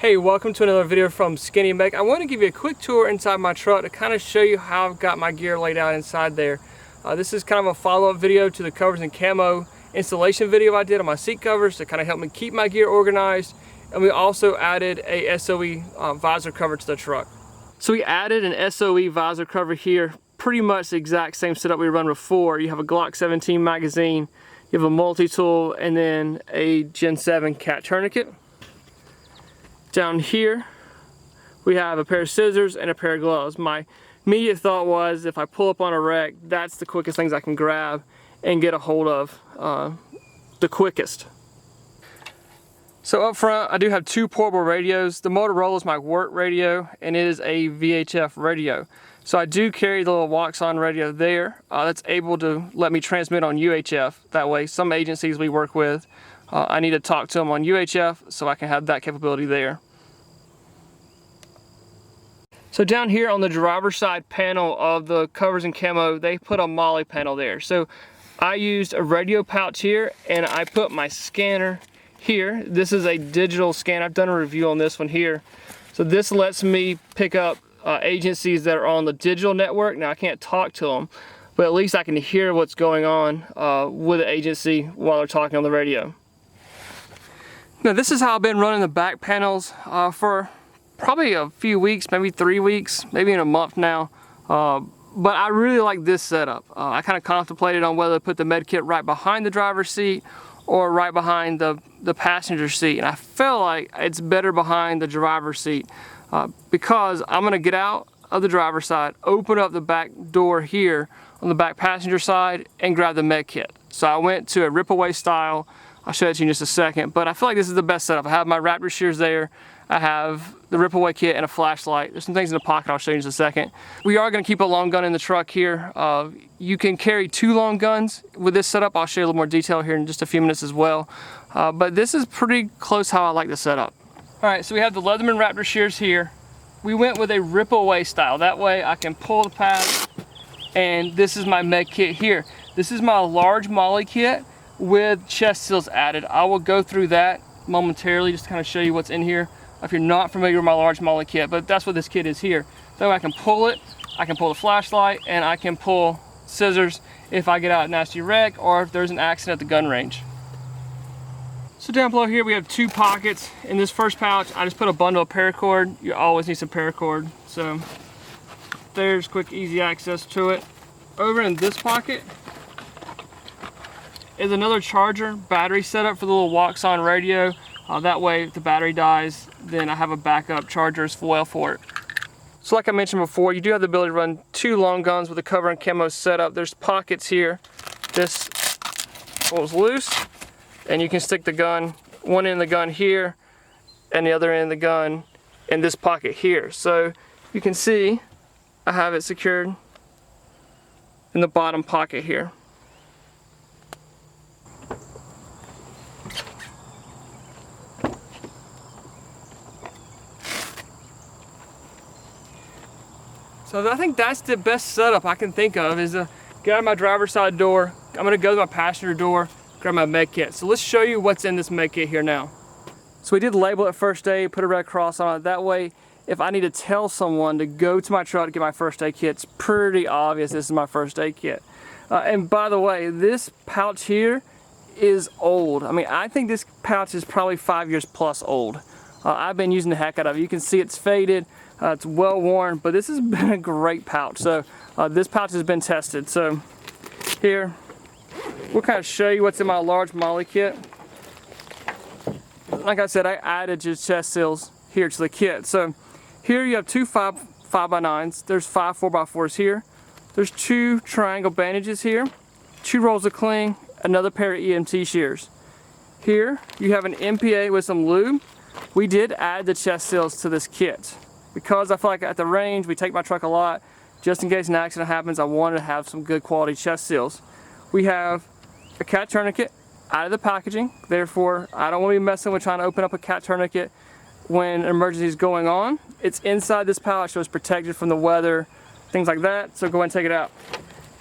Hey, welcome to another video from Skinny Mech. I want to give you a quick tour inside my truck to kind of show you how I've got my gear laid out inside there. This is kind of a follow-up video to the Covers and Camo installation video I did on my seat covers to kind of help me keep my gear organized. And we also added a SOE visor cover to the truck. So we added an SOE visor cover here, pretty much the exact same setup we run before. You have a Glock 17 magazine, you have a multi-tool, and then a Gen 7 cat tourniquet. Down here we have a pair of scissors and a pair of gloves. My immediate thought was if I pull up on a wreck, that's the quickest things I can grab and get a hold of the quickest. So up front I do have two portable radios. The Motorola is my work radio and it is a VHF radio. So I do carry the little walks-on radio there that's able to let me transmit on UHF. That way some agencies we work with, I need to talk to them on UHF so I can have that capability there. So down here on the driver's side panel of the Covers and Camo, they put a MOLLE panel there. So I used a radio pouch here and I put my scanner here. This is a digital scan. I've done a review on this one here. So this lets me pick up agencies that are on the digital network. Now I can't talk to them, but at least I can hear what's going on with the agency while they're talking on the radio. Now this is how I've been running the back panels for probably a few weeks, maybe 3 weeks, maybe in a month now. But I really like this setup. I kind of contemplated on whether to put the med kit right behind the driver's seat or right behind the passenger seat. And I feel like it's better behind the driver's seat because I'm gonna get out of the driver's side, open up the back door here on the back passenger side and grab the med kit. So I went to a Rip-Away style. I'll show it to you in just a second, but I feel like this is the best setup. I have my Raptor shears there. I have the Rip-Away kit and a flashlight. There's some things in the pocket I'll show you in just a second. We are gonna keep a long gun in the truck here. You can carry 2 long guns with this setup. I'll show you a little more detail here in just a few minutes as well. But this is pretty close how I like the setup. All right, so we have the Leatherman Raptor shears here. We went with a Rip-Away style. That way I can pull the pad, and this is my med kit here. This is my large MOLLE kit with chest seals added. I will go through that momentarily just to kind of show you what's in here if you're not familiar with my large MOLLE kit, but that's what this kit is here. That way I can pull it, I can pull the flashlight, and I can pull scissors if I get out a nasty wreck or if there's an accident at the gun range. So down below here we have 2 pockets. In this first pouch I just put a bundle of paracord. You always need some paracord, so there's quick easy access to it. Over in this pocket is another charger battery setup for the little walks-on radio. That way if the battery dies, then I have a backup charger as well for it. So like I mentioned before, you do have the ability to run 2 long guns with the Cover and Camo setup. There's pockets here. This pulls loose and you can stick the gun, one end of the gun here and the other end of the gun in this pocket here. So you can see I have it secured in the bottom pocket here. So I think that's the best setup I can think of, is to get out of my driver's side door. I'm gonna go to my passenger door, grab my med kit. So let's show you what's in this med kit here now. So we did label it first aid, put a red cross on it. That way, if I need to tell someone to go to my truck to get my first aid kit, it's pretty obvious this is my first aid kit. And by the way, this pouch here is old. I mean, I think this pouch is probably 5 years plus old. I've been using the heck out of it. You can see it's faded. It's well worn, but this has been a great pouch. So this pouch has been tested. So here, we'll kind of show you what's in my large MOLLE kit. Like I said, I added just chest seals here to the kit. So here you have 2 5x9s. There's 5 4x4s here. There's 2 triangle bandages here, 2 rolls of cling, another pair of EMT shears. Here you have an MPA with some lube. We did add the chest seals to this kit because I feel like at the range we take my truck a lot. Just in case an accident happens, I wanted to have some good quality chest seals. We have a cat tourniquet out of the packaging. Therefore, I don't want to be messing with trying to open up a cat tourniquet when an emergency is going on. It's inside this pouch, so it's protected from the weather, things like that. So go ahead and take it out.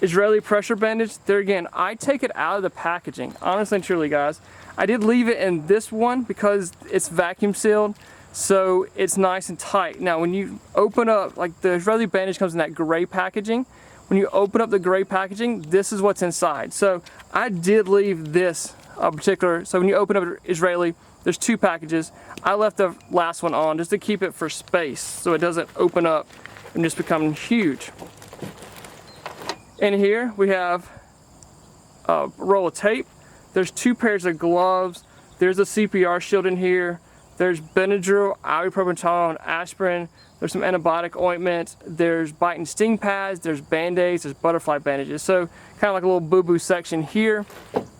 Israeli pressure bandage. There again, I take it out of the packaging. Honestly and truly, guys, I did leave it in this one because it's vacuum sealed. so it's nice and tight. Now when you open up, like the Israeli bandage comes in that gray packaging. When you open up the gray packaging, this is what's inside. So I did leave this particular, so when you open up Israeli, there's 2 packages. I left the last one on just to keep it for space so it doesn't open up and just become huge. In here we have a roll of tape. There's 2 pairs of gloves. There's a CPR shield in here. There's Benadryl, ibuprofen, aspirin. There's some antibiotic ointment. There's bite and sting pads. There's band-aids. There's butterfly bandages. So kind of like a little boo-boo section here,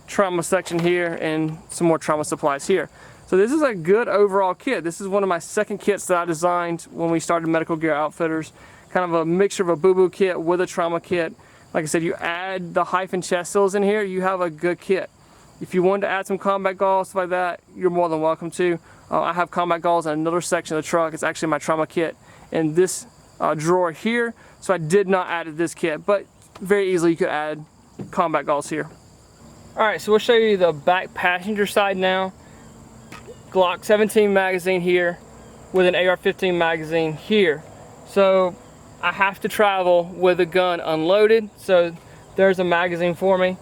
trauma section here, and some more trauma supplies here. So this is a good overall kit. This is one of my second kits that I designed when we started Medical Gear Outfitters. Kind of a mixture of a boo-boo kit with a trauma kit. Like I said, you add the hyphen chest seals in here, you have a good kit. If you wanted to add some combat gauze, stuff like that, you're more than welcome to. I have combat gauze in another section of the truck. It's actually my trauma kit in this drawer here. So I did not add to this kit, but very easily you could add combat gauze here. All right, so we'll show you the back passenger side now. Glock 17 magazine here with an AR-15 magazine here. So I have to travel with a gun unloaded, so there's a magazine for me.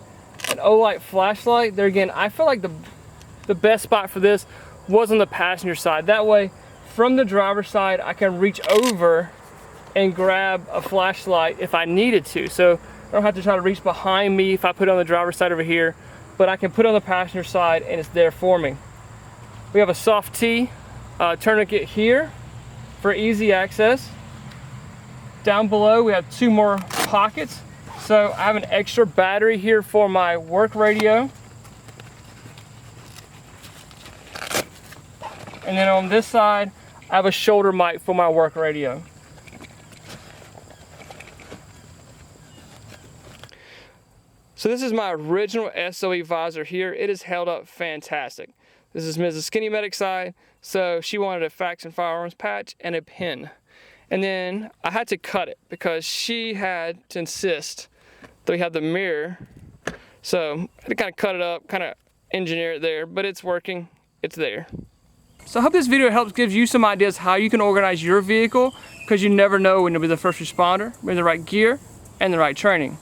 An Olight flashlight, there again, I feel like the best spot for this was on the passenger side. That way, from the driver's side, I can reach over and grab a flashlight if I needed to. So I don't have to try to reach behind me if I put it on the driver's side over here, but I can put it on the passenger side and it's there for me. We have a soft T tourniquet here for easy access. Down below, we have 2 more pockets. So I have an extra battery here for my work radio. And then on this side, I have a shoulder mic for my work radio. So this is my original SOE visor here. It is held up fantastic. This is Mrs. Skinny Medic side, so she wanted a Facts and Firearms patch and a pin. And then I had to cut it because she had to insist that we have the mirror. So I had to kind of cut it up, kind of engineer it there, but it's working, it's there. So I hope this video helps give you some ideas how you can organize your vehicle, because you never know when you'll be the first responder with the right gear and the right training.